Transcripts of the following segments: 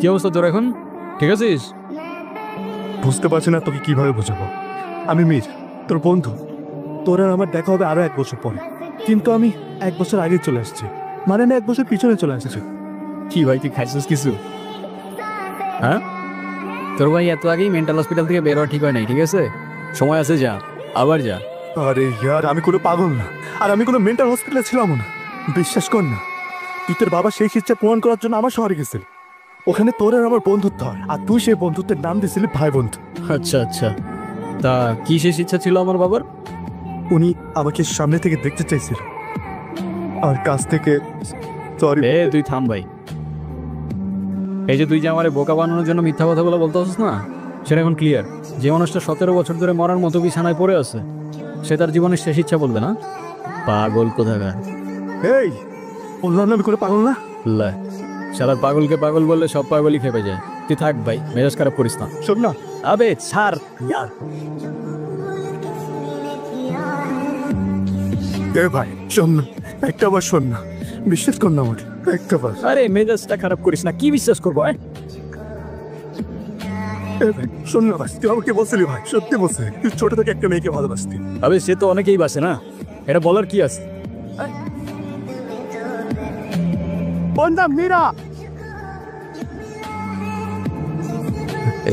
কি অবস্থা তোর এখন? ঠিক আছিস? বুঝতে পারছি না তোকে কিভাবে বোঝাবো। আমি মীর, তোর বন্ধু। তোর আর আমার দেখা হবে আরো 1 বছর পরে, কিন্তু আমি 1 বছর আগে চলে আসছি, মানে না 1 বছর পিছনে চলে আসছি। কি ভাই তুই খাইছিস কিছু? হ্যাঁ, তোর ভাই এত আগেই মেন্টাল হসপিটাল থেকে বের হওয়া ঠিক হয় নাই, ঠিক আছে? সময় আছে, যা, আবার যা। আরে ইয়ার, আমি কোনো পাগল না, আর আমি কোনো মেন্টাল হসপিটালে ছিলাম না। বিশ্বাস কর না, তুই তোর বাবা সেই শিক্ষা প্রমাণ করার জন্য আমার শহরে গেছিল। ওখানে তোর আর আমার বন্ধুত্ব হয়, আর তুই সেই বন্ধুত্বের নাম দিয়েছিলি ভাই বন্ধু। আচ্ছা আচ্ছা, তা কি শেষ ইচ্ছা ছিল আমার বাবার? উনি আমাকে সামনে থেকে দেখতে চাইছিল, আর কাছ থেকে সরি। তুই থাম ভাই। এই যে তুই যে আমার বোকা বানানোর জন্য মিথ্যা কথাগুলো বলতে আসছিস না, সেটা এখন ক্লিয়ার। যে মানুষটা 17 বছর ধরে মরার মতো বিছানায় পড়ে আছে, সে তার জীবনের শেষ ইচ্ছা বলবে না? পাগল কোথাকার। এই বললাম না আমি কোনো পাগল না। শালার পাগলকে পাগল বললে সব পাগলই খেপে যায়। তুই থাক ভাই, মেজাজ খারাপ করিস না। শোন না, আবে ছাড় ইয়ার। এ ভাই শোন না, একটা বার শোন না, বিশ্বাস কর না আমাকে একটা বার। আরে মেজাজটা খারাপ করিস না, কি বিশ্বাস করবো? এ ভাই শোন না, ভাই তুই আমাকে বলছিলি, ভাই সত্যি বলছে তুই ছোট থেকে একটা মেয়েকে ভালোবাসতি। আবে সে তো অনেকেই বাসে না, এটা বলার কি আছে? মীরা।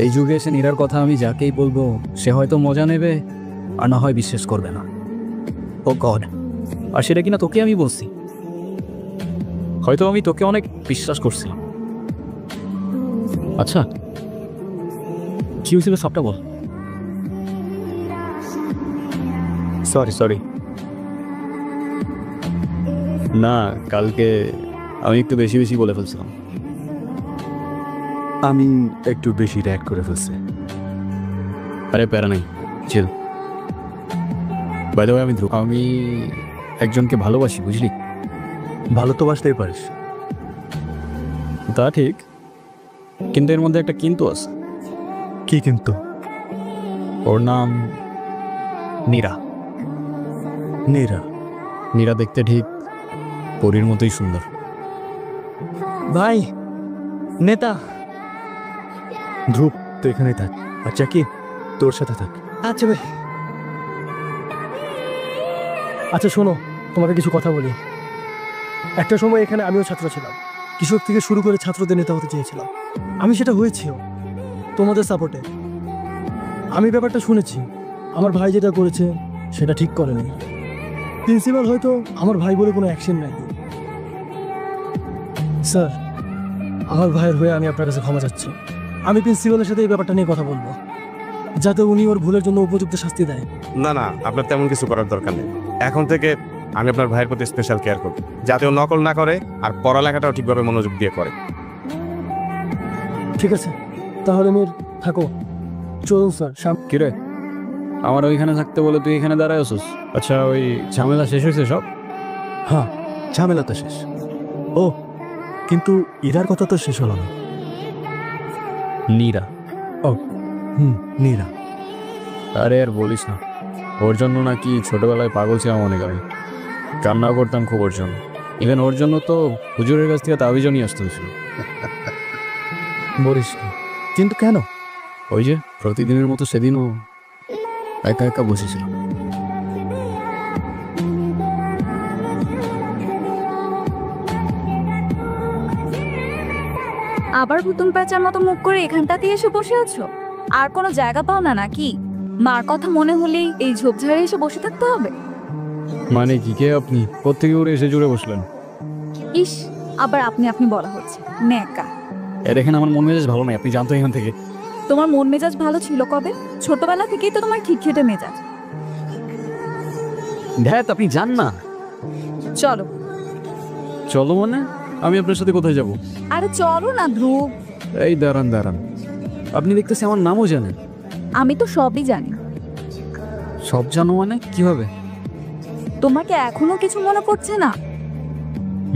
এই যুগে এসে নীরার কথা আমি যাকেই বলবো সে হয়তো মজা নেবে, আর না হয় বিশ্বাস করবে না। ও গড, আর সেটা কিনা তোকে আমি বলছি। হয়তো আমি তোকে অনেক বিশ্বাস করছিলাম। আচ্ছা কি হয়েছিল সবটা বল। সরি না, কালকে আমি একটু বেশি বেশি বলে ফেলছিলাম। আমি একটু বেশি র্যাক করে ফেলছি। আরে প্যারা নাই, চিল। বাই দ্য ওয়ে আমি একজনকে ভালোবাসি, বুঝলি? ভালো তো বাসতেই পারিস। তা ঠিক, কিন্তু এর মধ্যে একটা কিন্তু আছে। কি কিন্তু? ওর নাম নীরা। নীরা? নীরা দেখতে ঠিক পরীর মতোই সুন্দর। ভাই নেতা। ধ্রুব তো এখানেই থাক, আচ্ছা কি তোর সাথে থাক। আচ্ছা ভাই। আচ্ছা শোনো, তোমাকে কিছু কথা বলি। একটা সময় এখানে আমিও ছাত্র ছিলাম, কৃষক থেকে শুরু করে ছাত্রদের নেতা হতে চেয়েছিলাম। আমি সেটা হয়েছিও তোমাদের সাপোর্টে। আমি ব্যাপারটা শুনেছি, আমার ভাই যেটা করেছে সেটা ঠিক করেনি। প্রিন্সিপাল হয়তো আমার ভাই বলে কোনো অ্যাকশন নেয়। স্যার, আমার ভাইয়ের হয়ে আমি আপনার কাছে ক্ষমা চাচ্ছি। আমি প্রিন্সিপালের সাথে এই ব্যাপারটা নিয়ে কথা বলবো, যাতে উনি ওর ভুলের জন্য উপযুক্ত শাস্তি দেয়। না, আপনার তেমন কিছু করার দরকার নেই। এখন থেকে আমি আপনার ভাইয়ের প্রতি স্পেশাল কেয়ার করব, যাতে ও নকল না করে আর পড়ালেখাটাও ঠিকভাবে মনোযোগ দিয়ে করে। ঠিক আছে, তাহলে মীর থাকো, চলুন স্যার। কিরে, আমার ওইখানে থাকতে বলে তুই এখানে দাঁড়ায় আছিস? আচ্ছা, ওই ঝামেলা শেষ হয়েছে সব? হ্যাঁ, ঝামেলা তো শেষ। ও কিন্তু ইরার কথা তো শেষ হলো না। নীরা? ও নীরা। আরে আর বলিস না, ওর জন্য নাকি ছোটবেলায় পাগল ছিলাম অনেক। আমি কান্না করতাম খুব ওর জন্য। ইভেন ওর জন্য তো হুজুরের কাছ থেকে তাবিজও নিয়ে আসতে হয়েছিল। বলিস কিন্তু কেন? ওই যে প্রতিদিনের মতো সেদিনও একা একা বসেছিল। আবার ভুতুম প্যাঁচার মতো মুখ করে এখানটাতে এসে বসে আছো? আর কোনো জায়গা পাও না নাকি? মার কথা মনে হলেই এই ঝোপঝাড়ে এসে বসে থাকতে হবে? মানে কি, কে আপনি? কোত্থেকে উড়ে এসে জুড়ে বসলেন? ইস, আবার আপনি আপনি বলা হচ্ছে, ন্যাকা। দেখেন আমার মন মেজাজ ভালো নাই, আপনি জানতো এখান থেকে। তোমার মন মেজাজ ভালো ছিল কবে? ছোটবেলা থেকেই তো তোমার খিটখিটে মেজাজ। ধ্যাত, আপনি জান না। চলো। চলো মানে? আমি আপনার সাথে কোথায় যাব? আরে চলো না ধ্রুব। এই দাঁড়ান, আপনি দেখতেছি আমার নামও জানেন। আমি তো সবই জানি। সব জানো মানে কিভাবে? তোমাকে এখনো কিছু মনে পড়ছে না?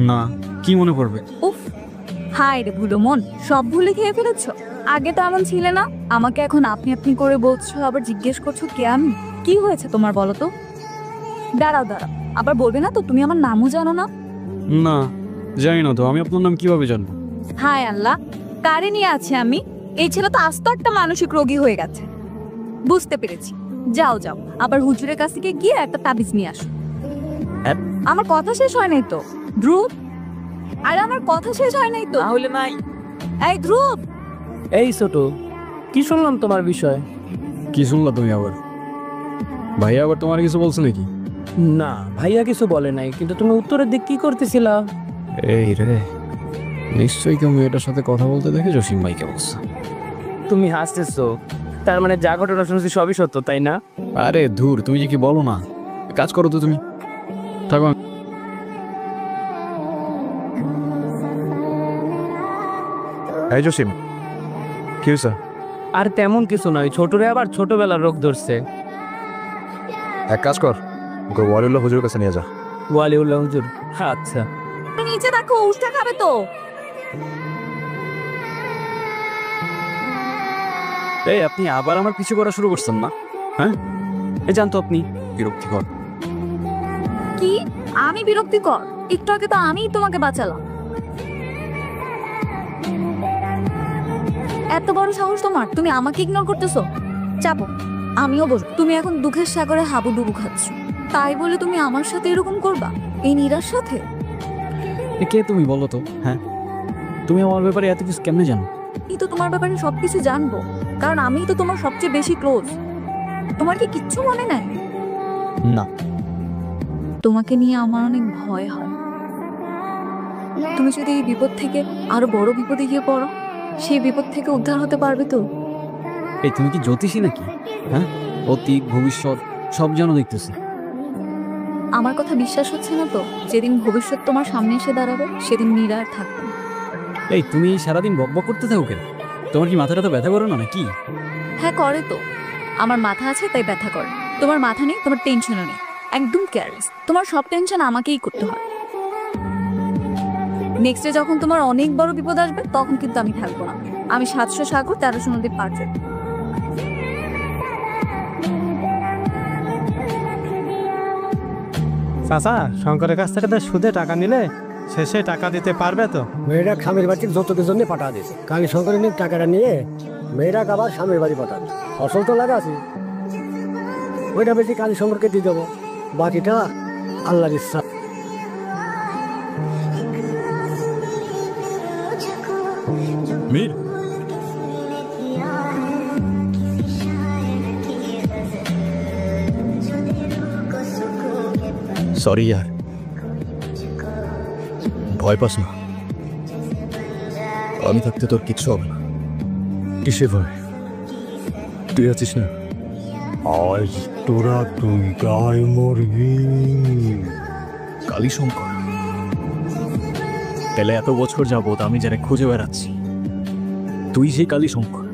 না, কি মনে পড়বে? উফ, হায় রে ভুলো মন, সব ভুলে খেয়ে ফেলেছ। আগে তো এমন ছিলে না, আমাকে এখন আপনি আপনি করে বলছো, আবার জিজ্ঞেস করছো কে আমি। কি হয়েছে তোমার বলো তো? দাঁড়াও, আবার বলবে না তো তুমি আমার নামও জানো না? না, জানি না তো। আমি আপনার নাম কিভাবে জানবো? হায় আল্লাহ, কারে নিয়ে আছি আমি? এই ছেলে তো আস্ত একটা মানসিক রোগী হয়ে গেছে। বুঝতে পেরেছি, যাও যাও, আবার হুজুরের কাছ থেকে গিয়ে একটা তাবিজ নিয়ে আসো। হ্যাঁ? আমার কথা শেষ হয় নাই তো ধ্রুব, আর আমার কথা শেষ হয় নাই তো। তাহলে নাই। এই ধ্রুব, এই ছোট, কি শুনলাম তোমার বিষয়? কি শুনলা তুমি আবার? ভাইয়া আবার তোমার কিছু বলছো নাকি? না, ভাইয়া কিছু বলে নাই, কিন্তু তুমি উত্তরের দিক কি করতেছিলা? এই রে, নিশ্চয়ই কেউ মেয়েটার সাথে কথা বলতে দেখে জসিম ভাইকে বলছে। তুমি হাসতেছো, তার মানে যা ঘটনা শুনছি সবই সত্য, তাই না? আরে ধুর, তুমি যে কি বলো না। কাজ করো তো তুমি, থাকো। এই জসিম, কি হয়েছে? আর তেমন কিছু নয়, ছোটরে আবার ছোটবেলার রোগ ধরছে। এক কাজ কর, ওকে ওয়ালিউল্লাহ হুজুরের কাছে নিয়ে যা। ওয়ালিউল্লাহ হুজুর? আচ্ছা। তুমি নিচে দেখো, উষ্টা খাবে তো। এই আপনি আবার আমার পিছু করা শুরু করছেন না? হ্যাঁ, এই জানতো আপনি বিরক্তিকর। কি আমি বিরক্তিকর? একটু আগে তো আমিই তোমাকে বাঁচালাম। এত বড় সাহস তোমার, তুমি আমাকে ইগনোর করতেছো? চাপো, আমিও বসবো। তুমি এখন দুঃখের সাগরে হাবুডুবু খাচ্ছ, তাই বলে তুমি আমার সাথে এরকম করবা? এই নীরার সাথে? কে তুমি বলো তো? হ্যাঁ, তুমি আমার ব্যাপারে এত কিছু কেমনে জানো? আমি তো তোমার ব্যাপারে সবকিছু জানবো, কারণ আমিই তো তোমার সবচেয়ে বেশি ক্লোজ। তোমার কি কিচ্ছু মনে নাই? না। তোমাকে নিয়ে আমার অনেক ভয় হয়। তুমি যদি এই বিপদ থেকে আরো বড় বিপদে গিয়ে পড়ো, সেই বিপদ থেকে উদ্ধার হতে পারবে তো? এই তুমি কি জ্যোতিষী নাকি? হ্যাঁ, অতীত ভবিষ্যৎ সব জানো দেখতেছি। আমার কথা বিশ্বাস হচ্ছে না তো? যেদিন ভবিষ্যৎ তোমার সামনে এসে দাঁড়াবে, সেদিন নীরা আর থাকবে না। এই তুমি সারাদিন বকবক করতে থাকো কেন? তোমার কি মাথাটা তো ব্যথা করে না নাকি? হ্যাঁ করে তো, আমার মাথা আছে তাই ব্যথা করে। তোমার মাথা নেই, তোমার টেনশনও নেই, একদম কেয়ারলেস। তোমার সব টেনশন আমাকেই করতে হয়। নেক্সটে যখন তোমার অনেক বড় বিপদ আসবে, তখন কিন্তু আমি থাকবো না। আমি 700 সাগর 1300 নদী পার করব। চাচা, শঙ্করের কাছ থেকে তো সুদে টাকা নিলে শেষে টাকা দিতে পারবে তো? মেয়েরা স্বামীর বাড়ির যৌতুকের জন্য পাঠা দিয়েছে। কালী শঙ্করের নিয়ে টাকাটা নিয়ে মেয়েরা আবার স্বামীর বাড়ি পাঠাবে। ফসল তো লাগা আছে, ওইটা বেশি কালী শঙ্করকে দিয়ে দেবো, বাকিটা আল্লাহর ইচ্ছা। মীর, সরি यार, ভয় পাস না। আমি থাকতে তোর কিচ্ছু হবে না। কিসে ভয়? তুই আছিস না? আজ তোরা তুই গায়ে মরবি। কালীশঙ্কর, তাহলে এত বছর যাবত আমি যারা খুঁজে বেড়াচ্ছি, তুই সেই কালীশঙ্কর?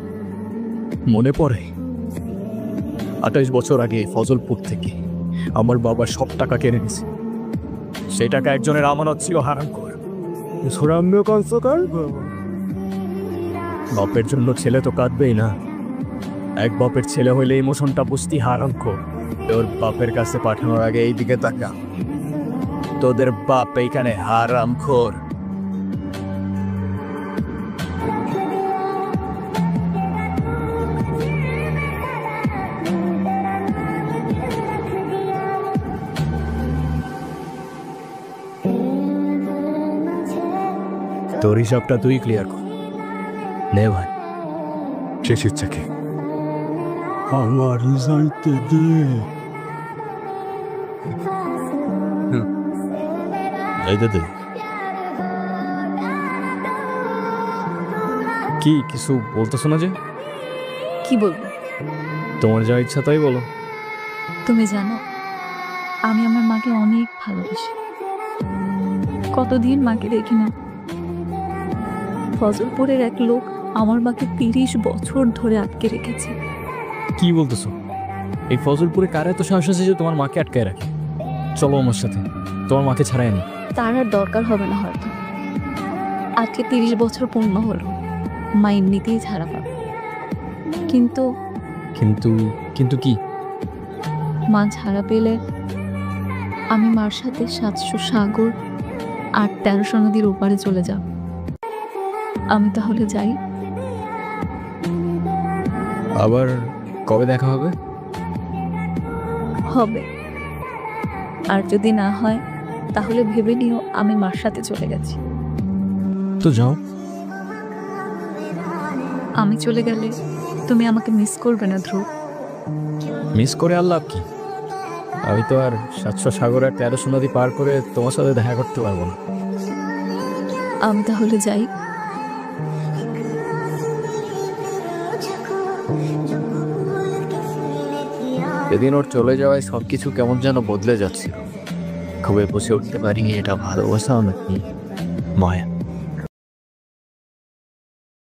মনে পড়ে 28 বছর আগে ফজলপুর থেকে আমার বাবা সব টাকা কেড়ে নিছে। সেই টাকা একজনের আমানত ছিল হারামখোর। সুরাম্য কনসকার বাপের জন্য ছেলে তো কাঁদবেই না। এক বাপের ছেলে হইলে ইমোশনটা বুঝতি হারামখোর। তোর বাপের কাছে পাঠানোর আগে এইদিকে তাকা, তোদের বাপ এইখানে হারামখোর। তোর হিসাবটা তুই ক্লিয়ার কর। নে ভাই, শেষ ইচ্ছাকে আমার যাইতে দে। যাইতে দে। কি কিছু বলতেছো না যে? কি বলবো? তোমার যা ইচ্ছা তাই বলো। তুমি জানো, আমি আমার মাকে অনেক ভালোবাসি। কতদিন মাকে দেখি না। ফজলপুরের এক লোক আমার মাকে 30 বছর ধরে আটকে রেখেছে। কি বলতেছো? এই ফজলপুরে কার এত সাহস আছে যে তোমার মাকে আটকায় রাখে? চলো আমার সাথে, তোমার মাকে ছাড়াই আনি। তার আর দরকার হবে না হয়তো। আজকে 30 বছর পূর্ণ হলো, মা এমনিতেই ছাড়া পাবে। কিন্তু কিন্তু কিন্তু কি? মা ছাড়া পেলে আমি মার সাথে 700 সাগর আর 1300 নদীর ওপারে চলে যাব। আমি তাহলে যাই। আবার কবে দেখা হবে? হবে, আর যদি না হয় তাহলে ভেবে নিও আমি মার সাথে চলে গেছি। তো যাও। আমি চলে গেলে তুমি আমাকে মিস করবে না ধ্রুব? মিস করে আর লাভ কি? আমি তো আর 700 সাগর আর 1300 নদী পার করে তোমার সাথে দেখা করতে পারবো না। আমি তাহলে যাই। সেদিন ওর চলে যাওয়ায় সবকিছু কেমন যেন বদলে যাচ্ছিল। খুবই বুঝে উঠতে পারিনি এটা ভালোবাসা নাকি মায়া।